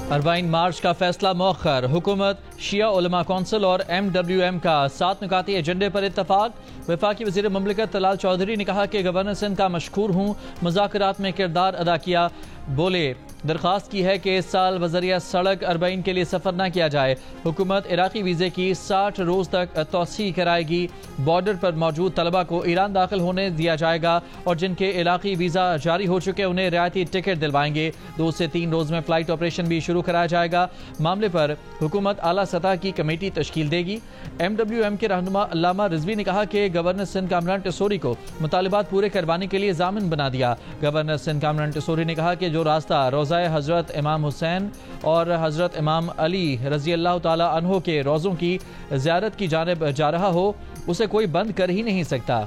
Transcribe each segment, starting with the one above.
40 مارچ کا فیصلہ مؤخر، حکومت، شیعہ علماء کونسل اور MWM کا 7 نکاتی ایجنڈے پر اتفاق۔ وفاقی وزیر مملکت طلال چودھری نے کہا کہ گورنر سندھ کا مشکور ہوں، مذاکرات میں کردار ادا کیا۔ بولے درخواست کی ہے کہ اس سال بذریعہ سڑک 40 کے لیے سفر نہ کیا جائے۔ حکومت عراقی ویزے کی 60 روز تک توسیع کرائے گی۔ بارڈر پر موجود طلبہ کو ایران داخل ہونے دیا جائے گا اور جن کے عراقی ویزا جاری ہو چکے انہیں رعایتی ٹکٹ دلوائیں گے۔ 2 سے 3 روز میں فلائٹ آپریشن بھی شروع کرایا جائے گا۔ معاملے پر حکومت اعلیٰ سطح کی کمیٹی تشکیل دے گی۔ MWM کے رہنما علامہ رضوی نے کہا کہ گورنر سندھ کامران ٹیسوری کو مطالبات پورے کروانے کے لیے ضامن بنا دیا۔ گورنر سندھ کامران ٹیسوری نے کہا کہ جو راستہ روضہ حضرت امام حسین اور حضرت امام علی رضی اللہ تعالی عنہ کے روضوں کی زیارت کی جانب جا رہا ہو اسے کوئی بند کر ہی نہیں سکتا۔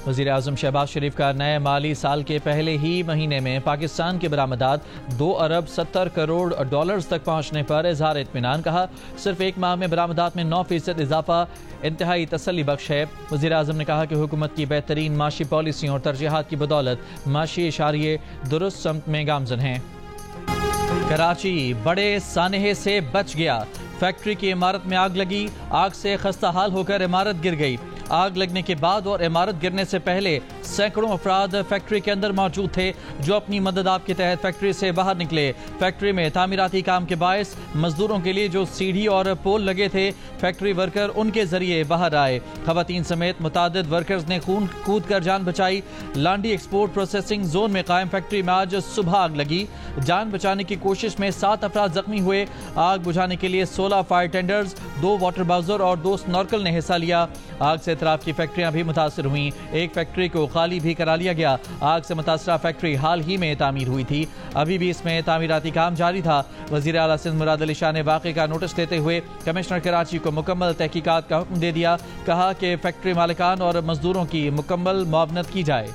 وزیر اعظم شہباز شریف کا نئے مالی سال کے پہلے ہی مہینے میں پاکستان کی برآمدات 2 ارب 70 کروڑ ڈالرز تک پہنچنے پر اظہار اطمینان۔ کہا صرف 1 ماہ میں برآمدات میں 9% اضافہ انتہائی تسلی بخش ہے۔ وزیر اعظم نے کہا کہ حکومت کی بہترین معاشی پالیسیوں اور ترجیحات کی بدولت معاشی اشاریے درست سمت میں گامزن ہیں۔ کراچی بڑے سانحے سے بچ گیا، فیکٹری کی عمارت میں آگ لگی، آگ سے خستہ حال ہو کر عمارت گر گئی۔ آگ لگنے کے بعد اور عمارت گرنے سے پہلے سینکڑوں افراد فیکٹری کے اندر موجود تھے جو اپنی مدد آپ کے تحت فیکٹری سے باہر نکلے۔ فیکٹری میں تعمیراتی کام کے باعث مزدوروں کے لیے جو سیڑھی اور پول لگے تھے فیکٹری ورکر ان کے ذریعے باہر آئے۔ خواتین سمیت متعدد ورکرز نے خون کود کر جان بچائی۔ لانڈی ایکسپورٹ پروسیسنگ زون میں قائم فیکٹری میں آج صبح آگ لگی۔ جان بچانے کی کوشش میں 7 افراد زخمی ہوئے۔ آگ بجھانے کے لیے 16 فائر ٹینڈرز، 2 واٹر باؤزر اور 2 سنورکل نے حصہ لیا۔ آگ سے اطراف کی فیکٹریاں بھی متاثر ہوئیں۔ ایک فیکٹری کو خالی بھی کرا لیا گیا۔ آگ سے متاثرہ فیکٹری حال ہی میں تعمیر ہوئی تھی، ابھی بھی اس میں تعمیراتی کام جاری تھا۔ وزیر اعلیٰ سندھ مراد علی شاہ نے واقعے کا نوٹس لیتے ہوئے کمشنر کراچی کو مکمل تحقیقات کا حکم دے دیا۔ کہا کہ فیکٹری مالکان اور مزدوروں کی مکمل معاونت کی جائے۔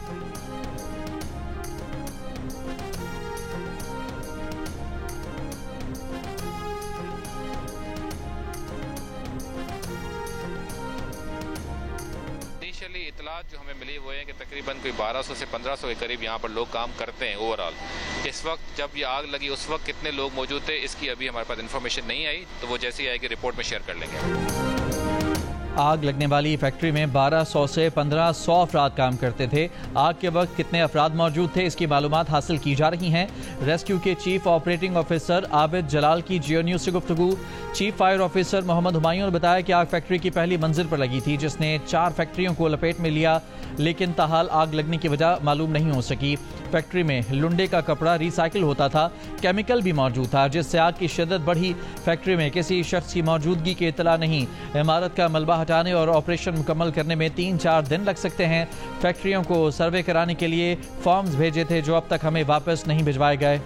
اطلاعات جو ہمیں ملی وہ ہیں کہ تقریباً کوئی 1200 سے 1500 کے قریب یہاں پر لوگ کام کرتے ہیں اوورآل۔ اس وقت جب یہ آگ لگی اس وقت کتنے لوگ موجود تھے اس کی ابھی ہمارے پاس انفارمیشن نہیں آئی، تو وہ جیسی آئے گی رپورٹ میں شیئر کر لیں گے۔ آگ لگنے والی فیکٹری میں 1200 سے 1500 افراد کام کرتے تھے۔ آگ کے وقت کتنے افراد موجود تھے اس کی معلومات حاصل کی جا رہی ہیں۔ ریسکیو کے چیف آپریٹنگ آفیسر عابد جلال کی جیو نیوز سے گفتگو۔ چیف فائر آفیسر محمد ہمایوں نے بتایا کہ آگ فیکٹری کی پہلی منزل پر لگی تھی جس نے 4 فیکٹریوں کو لپیٹ میں لیا، لیکن تاحال آگ لگنے کی وجہ معلوم نہیں ہو سکی۔ فیکٹری میں لنڈے کا کپڑا ری سائیکل ہوتا تھا، کیمیکل بھی موجود تھا جس سے آگ کی شدت بڑھی۔ فیکٹری میں کسی شخص کی موجودگی کی اطلاع نہیں۔ عمارت کا ملبہ ہٹانے اور آپریشن مکمل کرنے میں 3-4 دن لگ سکتے ہیں۔ فیکٹریوں کو سروے کرانے کے لیے فارمز بھیجے تھے جو اب تک ہمیں واپس نہیں بھجوائے گئے۔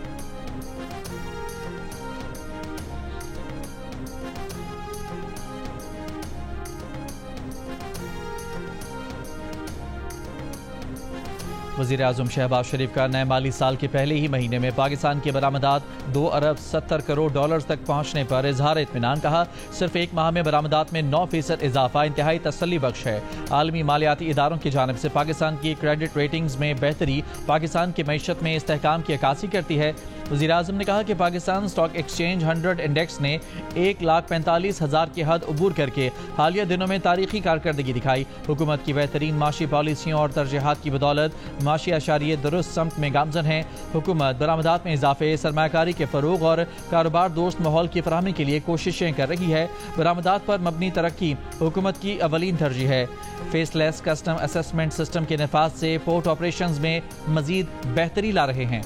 وزیر اعظم شہباز شریف کا نئے مالی سال کے پہلے ہی مہینے میں پاکستان کی برآمدات 2 ارب 70 کروڑ ڈالرز تک پہنچنے پر اظہار اطمینان۔ کہا صرف 1 ماہ میں برآمدات میں 9% اضافہ انتہائی تسلی بخش ہے۔ عالمی مالیاتی اداروں کی جانب سے پاکستان کی کریڈٹ ریٹنگز میں بہتری پاکستان کی معیشت میں استحکام کی عکاسی کرتی ہے۔ وزیر اعظم نے کہا کہ پاکستان اسٹاک ایکسچینج 100 انڈیکس نے 1,45,000 کی حد عبور کر کے حالیہ دنوں میں تاریخی کارکردگی دکھائی۔ حکومت کی بہترین معاشی پالیسیوں اور ترجیحات کی بدولت معاشی اشاریے درست سمت میں گامزن ہیں۔ حکومت برآمدات میں اضافے، سرمایہ کاری کے فروغ اور کاروبار دوست ماحول کی فراہمی کے لیے کوششیں کر رہی ہے۔ برآمدات پر مبنی ترقی حکومت کی اولین ترجیح ہے۔ فیس لیس کسٹم اسسمنٹ سسٹم کے نفاذ سے پورٹ آپریشنز میں مزید بہتری لا رہے ہیں۔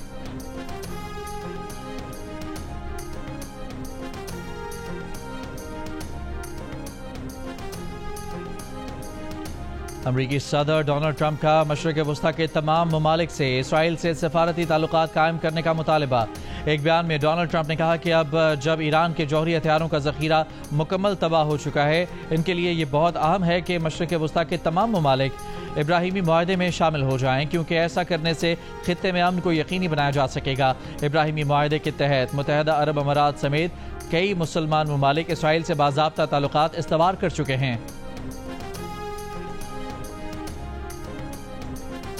امریکی صدر ڈونلڈ ٹرمپ کا مشرق وسطی کے تمام ممالک سے اسرائیل سے سفارتی تعلقات قائم کرنے کا مطالبہ۔ ایک بیان میں ڈونلڈ ٹرمپ نے کہا کہ اب جب ایران کے جوہری ہتھیاروں کا ذخیرہ مکمل تباہ ہو چکا ہے، ان کے لیے یہ بہت اہم ہے کہ مشرق وسطی کے تمام ممالک ابراہیمی معاہدے میں شامل ہو جائیں، کیونکہ ایسا کرنے سے خطے میں امن کو یقینی بنایا جا سکے گا۔ ابراہیمی معاہدے کے تحت متحدہ عرب امارات سمیت کئی مسلمان ممالک اسرائیل سے باضابطہ تعلقات استوار کر چکے ہیں۔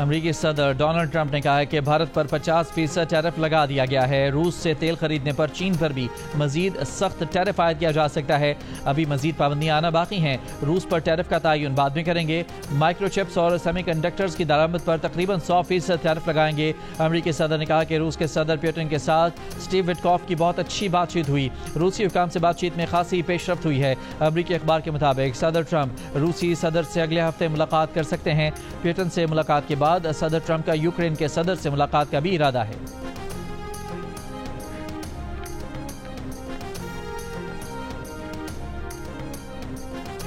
امریکی صدر ڈونلڈ ٹرمپ نے کہا ہے کہ بھارت پر 50% ٹیرف لگا دیا گیا ہے۔ روس سے تیل خریدنے پر چین پر بھی مزید سخت ٹیرف عائد کیا جا سکتا ہے۔ ابھی مزید پابندیاں آنا باقی ہیں۔ روس پر ٹیرف کا تعین بعد میں کریں گے۔ مائکرو چپس اور سیمی کنڈکٹرز کی درآمد پر تقریباً 100% ٹیرف لگائیں گے۔ امریکی صدر نے کہا کہ روس کے صدر پیوٹن کے ساتھ اسٹیو وٹکوف کی بہت اچھی بات چیت ہوئی۔ روسی حکام سے بات چیت میں خاصی پیش رفت ہوئی ہے۔ امریکی اخبار کے مطابق صدر ٹرمپ روسی صدر سے اگلے ہفتے ملاقات کر سکتے ہیں۔ پیوٹن سے ملاقات کے بعد صدر ٹرمپ کا یوکرین کے صدر سے ملاقات کا بھی ارادہ ہے۔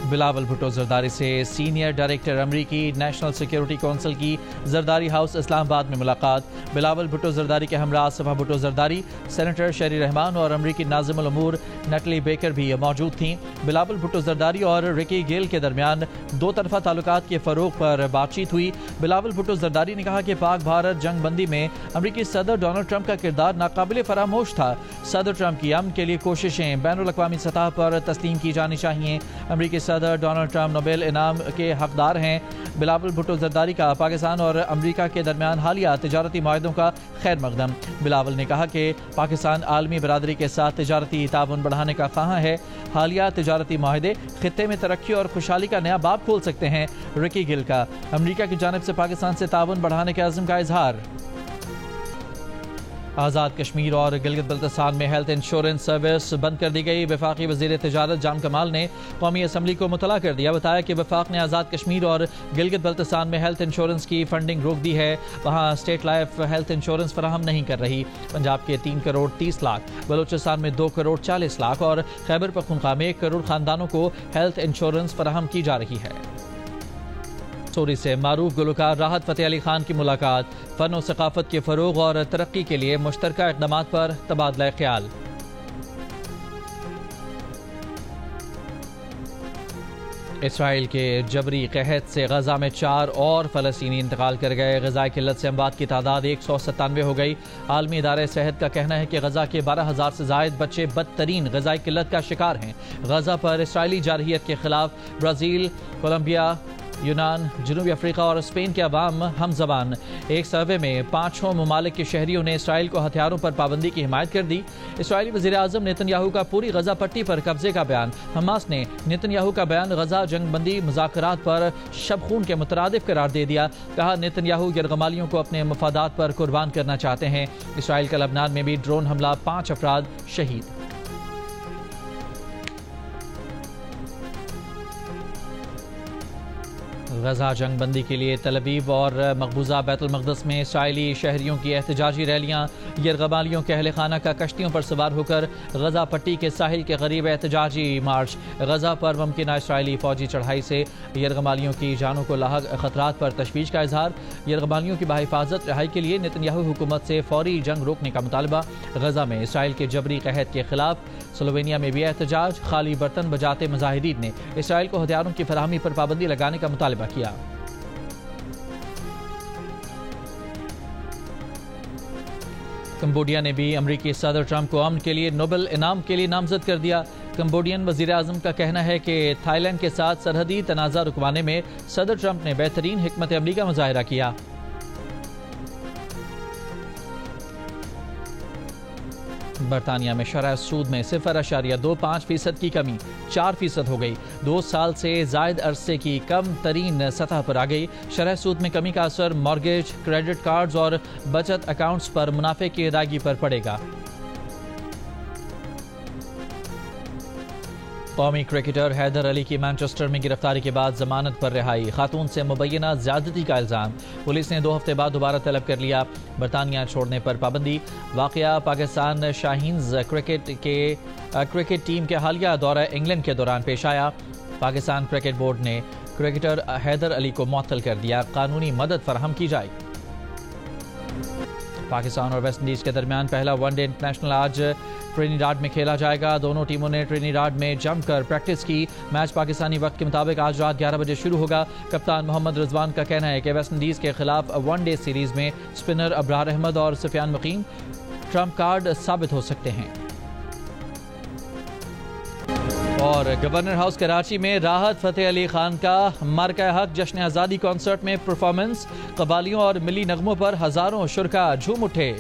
بلاول بھٹو زرداری سے سینئر ڈائریکٹر امریکی نیشنل سیکیورٹی کونسل کی زرداری ہاؤس اسلام آباد میں ملاقات۔ بلاول بھٹو زرداری کے ہمراہ صفا بھٹو زرداری، سینیٹر شیری رحمان اور امریکی ناظم الامور نٹلی بیکر بھی موجود تھیں۔ بلاول بھٹو زرداری اور رکی گیل کے درمیان دو طرفہ تعلقات کے فروغ پر بات چیت ہوئی۔ بلاول بھٹو زرداری نے کہا کہ پاک بھارت جنگ بندی میں امریکی صدر ڈونلڈ ٹرمپ کا کردار ناقابل فراموش تھا۔ صدر ٹرمپ کی امن کے لیے کوششیں بین الاقوامی سطح پر تسلیم کی جانی چاہیے۔ امریکی صدر ڈونلڈ ٹرمپ نوبل انعام کے حقدار ہیں۔ بلاول بھٹو زرداری کا پاکستان اور امریکہ کے درمیان حالیہ تجارتی معاہدوں کا خیر مقدم۔ بلاول نے کہا کہ پاکستان عالمی برادری کے ساتھ تجارتی تعاون بڑھانے کا خواہاں ہے۔ حالیہ تجارتی معاہدے خطے میں ترقی اور خوشحالی کا نیا باب کھول سکتے ہیں۔ رکی گل کا امریکہ کی جانب سے پاکستان سے تعاون بڑھانے کے عزم کا اظہار۔ آزاد کشمیر اور گلگت بلتستان میں ہیلتھ انشورنس سروس بند کر دی گئی۔ وفاقی وزیر تجارت جام کمال نے قومی اسمبلی کو مطلع کر دیا۔ بتایا کہ وفاق نے آزاد کشمیر اور گلگت بلتستان میں ہیلتھ انشورنس کی فنڈنگ روک دی ہے۔ وہاں اسٹیٹ لائف ہیلتھ انشورنس فراہم نہیں کر رہی۔ پنجاب کے 3 کروڑ 30 لاکھ، بلوچستان میں 2 کروڑ 40 لاکھ اور خیبر پختونخوا میں 1 کروڑ خاندانوں کو ہیلتھ انشورنس فراہم کی جا رہی ہے۔ سوری سے معروف گلوکار راحت فتح علی خان کی ملاقات۔ فن و ثقافت کے فروغ اور ترقی کے لیے مشترکہ اقدامات پر تبادلہ خیال۔ اسرائیل کے جبری قحط سے غزہ میں 4 اور فلسطینی انتقال کر گئے۔ غذائی قلت سے اموات کی تعداد 197 ہو گئی۔ عالمی ادارہ صحت کا کہنا ہے کہ غزہ کے 12,000 سے زائد بچے بدترین غذائی قلت کا شکار ہیں۔ غزہ پر اسرائیلی جارحیت کے خلاف برازیل، کولمبیا، یونان، جنوبی افریقہ اور اسپین کے عوام ہم زبان۔ ایک سروے میں 5 ممالک کے شہریوں نے اسرائیل کو ہتھیاروں پر پابندی کی حمایت کر دی۔ اسرائیلی وزیر اعظم نیتن یاہو کا پوری غزہ پٹی پر قبضے کا بیان۔ حماس نے نیتن یاہو کا بیان غزہ جنگ بندی مذاکرات پر شب خون کے مترادف قرار دے دیا۔ کہا نیتن یاہو یرغمالیوں کو اپنے مفادات پر قربان کرنا چاہتے ہیں۔ اسرائیل کا لبنان میں بھی ڈرون حملہ، 5 افراد شہید۔ غزہ جنگ بندی کے لیے تل ابیب اور مقبوضہ بیت المقدس میں اسرائیلی شہریوں کی احتجاجی ریلیاں۔ یرغمالیوں کے اہل خانہ کا کشتیوں پر سوار ہو کر غزہ پٹی کے ساحل کے قریب احتجاجی مارچ۔ غزہ پر ممکنہ اسرائیلی فوجی چڑھائی سے یرغمالیوں کی جانوں کو لاحق خطرات پر تشویش کا اظہار۔ یرغمالیوں کی بحفاظت رہائی کے لیے نیتن یاہو حکومت سے فوری جنگ روکنے کا مطالبہ۔ غزہ میں اسرائیل کے جبری قحط کے خلاف سلووینیا میں بھی احتجاج۔ خالی برتن بجاتے مظاہرین نے اسرائیل کو ہتھیاروں کی فراہمی پر پابندی لگانے کا مطالبہ کیا۔ کمبوڈیا نے بھی امریکی صدر ٹرمپ کو امن کے لیے نوبل انعام کے لیے نامزد کر دیا۔ کمبوڈین وزیر اعظم کا کہنا ہے کہ تھائی لینڈ کے ساتھ سرحدی تنازع رکوانے میں صدر ٹرمپ نے بہترین حکمت عملی کا مظاہرہ کیا۔ برطانیہ میں شرح سود میں 0.25% کی کمی 4% ہو گئی۔ 2 سال سے زائد عرصے کی کم ترین سطح پر آ گئی۔ شرح سود میں کمی کا اثر مارگیج، کریڈٹ کارڈز اور بچت اکاؤنٹس پر منافع کی ادائیگی پر پڑے گا۔ قومی کرکٹر حیدر علی کی مانچسٹر میں گرفتاری کے بعد ضمانت پر رہائی۔ خاتون سے مبینہ زیادتی کا الزام، پولیس نے 2 ہفتے بعد دوبارہ طلب کر لیا۔ برطانیہ چھوڑنے پر پابندی۔ واقعہ پاکستان شاہینز کرکٹ ٹیم کے حالیہ دورہ انگلینڈ کے دوران پیش آیا۔ پاکستان کرکٹ بورڈ نے کرکٹر حیدر علی کو معطل کر دیا۔ قانونی مدد فراہم کی جائے۔ پاکستان اور ویسٹ انڈیز کے درمیان پہلا ون ڈے انٹرنیشنل آج ٹرینیڈاڈ میں کھیلا جائے گا۔ دونوں ٹیموں نے ٹرینیڈاڈ میں جم کر پریکٹس کی۔ میچ پاکستانی وقت کے مطابق آج رات 11 بجے شروع ہوگا۔ کپتان محمد رضوان کا کہنا ہے کہ ویسٹ انڈیز کے خلاف ون ڈے سیریز میں اسپنر ابرار احمد اور سفیان مقیم ٹرمپ کارڈ ثابت ہو سکتے ہیں۔ اور گورنر ہاؤس کراچی میں راحت فتح علی خان کا مارکہ حق جشن آزادی کنسرٹ میں پرفارمنس، قوالیوں اور ملی نغموں پر ہزاروں شرکاء جھوم اٹھے۔